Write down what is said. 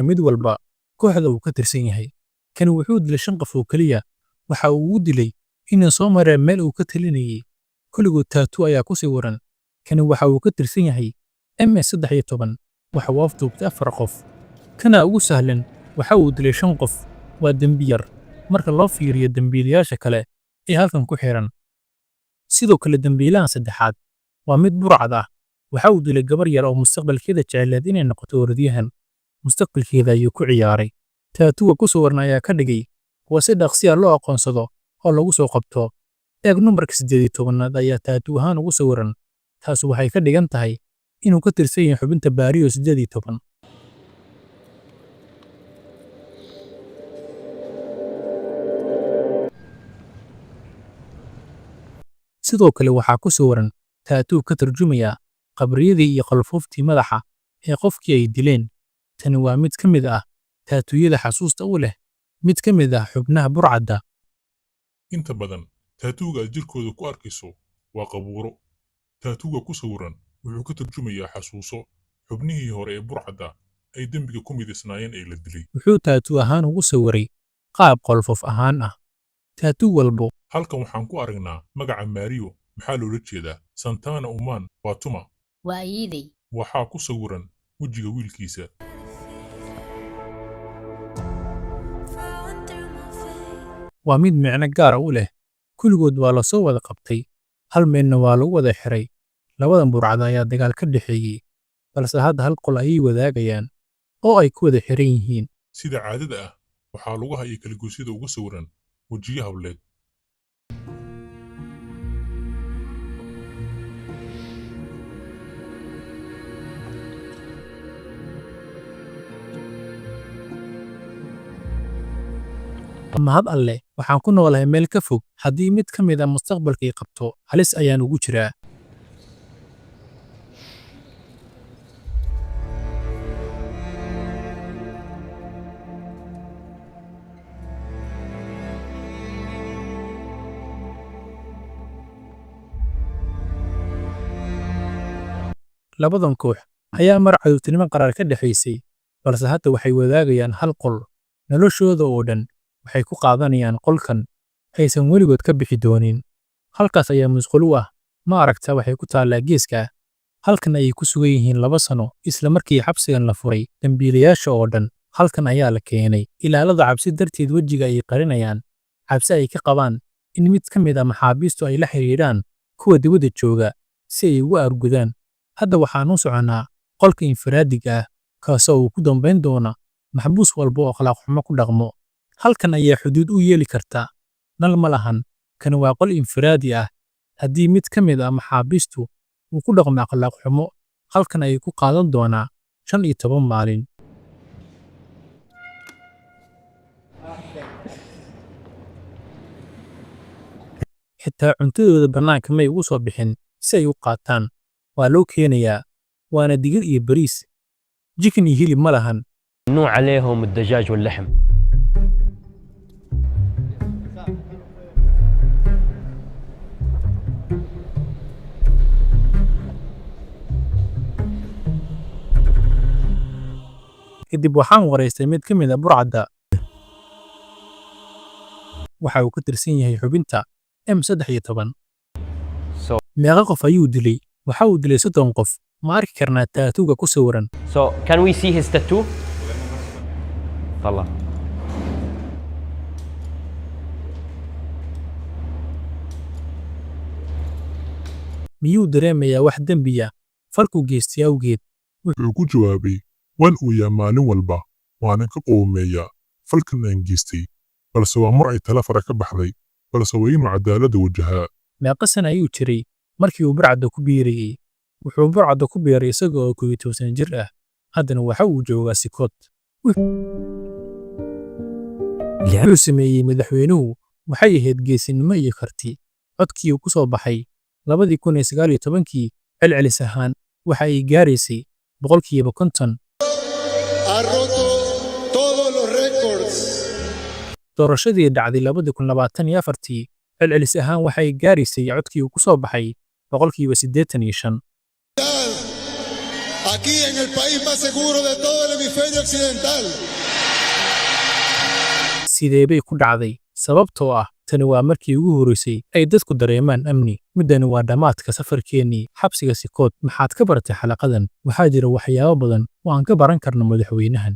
mid walba kooxda uu ka tirsan yahay. Kani wuxuu dilay 5 qof oo kaliya. Waxa uu u dilay inay soo mareen meel uu ka talinayay. Kulligood tattoo ayaa ku sawiran. Kani waxa uu ka tirsan yahay MS-13. Waxa uu afduubtay 4 qof. Kana ugu sahlan waxa uu dilay 5 qof. Waa dembi yar marka loo fiiriyo dembiilayaasha kale ee halkan ku xiran. Sidoo kale dembiilaha saddexaad waa mid burcad ah. Waxa uu dilay gabar yar oo mustaqbalkeeda jecleed inay noqoto orodyahan. Mustaqbalkeeda ayuu ku ciyaaray. Tattoo ku sawiran ayaa ka dhigay kuwa si dhaqsi ah loo aqoonsado oo lagu soo qabto. Eeg numbarka 18 ayaa tattoo ahaan ugu sawiran. Taas waxay ka dhigan tahay inuu ka tirsan yahay xubinta Baariyo 18. sidoo kale waxaa ku sawiran tattoo ka tarjumaya qabriyadii iyo qalfooftii madaxa ee qofkii ay dileen. Tani waa mid ka mid ah tattooyada xasuusta u leh mid ka mid ah xubnaha burcadda. inta badan tattooga aad jirkooda ku arkayso waa qabuuro. tattooga ku sawiran wuxuu ka tarjumayaa xasuuso xubnihii hore ee burcadda ay dembiga ku midisnaayeen ee la dilay. Wuxuu tattoo ahaan ugu sawiray qaab qolfof ahaan ah. Tattoo walbo halkan waxaan ku aragnaa magaca Mario. maxaa loola jeedaa? Santana Uman waa tuma. waa iiday. waxaa ku sawiran wejiga wiilkiisa. waa mid micno gaar ah u leh. Kulligood waa la soo wada qabtay. Hal meelna waa lagu wada xiray. Labadan burcad ayaa dagaal ka dhexeeyay, balse hadda hal qol ayay wadaagayaan oo ay ku wada xiran yihiin. sida caadada ah waxaa lugaha iyo kalagoysyada uga sawiran wejiyo hawleed. mahad alle waxaan ku noolahay meel ka fog. Haddii mid ka mid ah mustaqbalkay qabto, halis ayaan ugu jiraa. labadan koox ayaa mar cadowtinimo qaraar ka dhexaysay, balse hadda waxay wadaagayaan hal qol. Noloshooda oo dhan waxay ku qaadanayaan qolkan aysan weligood ka bixi doonin. Halkaas ayaa musqul u ah. Ma aragtaa waxay ku taallaa geeska. Halkan ayay ku sugan yihiin 2 sano isla markii xabsigan la furay. Dambiilayaasha oo dhan halkan ayaa la keenay. Ilaalada cabsi darteed wejiga ay qarinayaan. Cabsi ay ka qabaan in mid ka mid ah maxaabiistu ay la xiriiraan kuwa dibadda jooga si ay ugu argudaan. Hadda waxaan u soconaa qolka infiraadiga ah, kaasoo uu ku dambayn doona maxbuus walba oo akhlaaq xumo ku dhaqmo. Halkan ayaa xuduud u yeeli karta. Nal ma lahan. Kan waa qol infiraadi ah. Haddii mid ka mid ah maxaabiistu uu ku dhaqmo akhlaaq xumo, halkan ayay ku qaadan doonaa 15 maalin. xitaa cuntadooda bannaanka may ugu soo bixin si ay u qaataan. waa loo keenayaa. waana digir iyo bariis. jikin iyo hilib ma lahan. ممنوع عليهم الدجاج واللحم. kadib waxaan waraystay mid ka mid ah burcadda. waxa uu ka tirsan yahay xubinta M-13. meeqa qof ayuu dilay? waxa uu dilay 30 qof. ma arki karnaa tattooga ku sawiran? So can we see his tattoo? طلع. miyuu dareemayaa wax dembiya falku geystay awgeed? wuxuu ku jawaabay waan ooyaa maalin walba waanan ka qoomeeyaa falkan aan geystay, balse waa mar ay tala fara ka baxday, balse waa inuu cadaaladda wajahaa. meeqa sana ayuu jiray markii uu burcadda ku biirayay? wuxuu burcadda ku biiray isaga oo 12 jir ah. haddana waxa uu joogaa Sikoot. wuxuu sameeyey madaxweynuhu waxay ahayd geesinimo iyo karti. codkii uu ku soo baxay 2019 celcelis ahaan waxa ay gaaraysay 50%. doorashadii dhacday 2024 celcelis ahaan waxa ay gaaraysay codkii uu ku soo baxay 85%. aquí en el país más seguro de todo el hemisferio occidental. sidee bay ku dhacday sababtoo ah tani waa markii ugu horreysay ay dadku dareemaan amni middani waa dhammaadka safarkeennii xabsiga sikood maxaad ka baratay xalaqadan waxaa jira waxyaabo badan oo aan ka baran karno madaxweynahan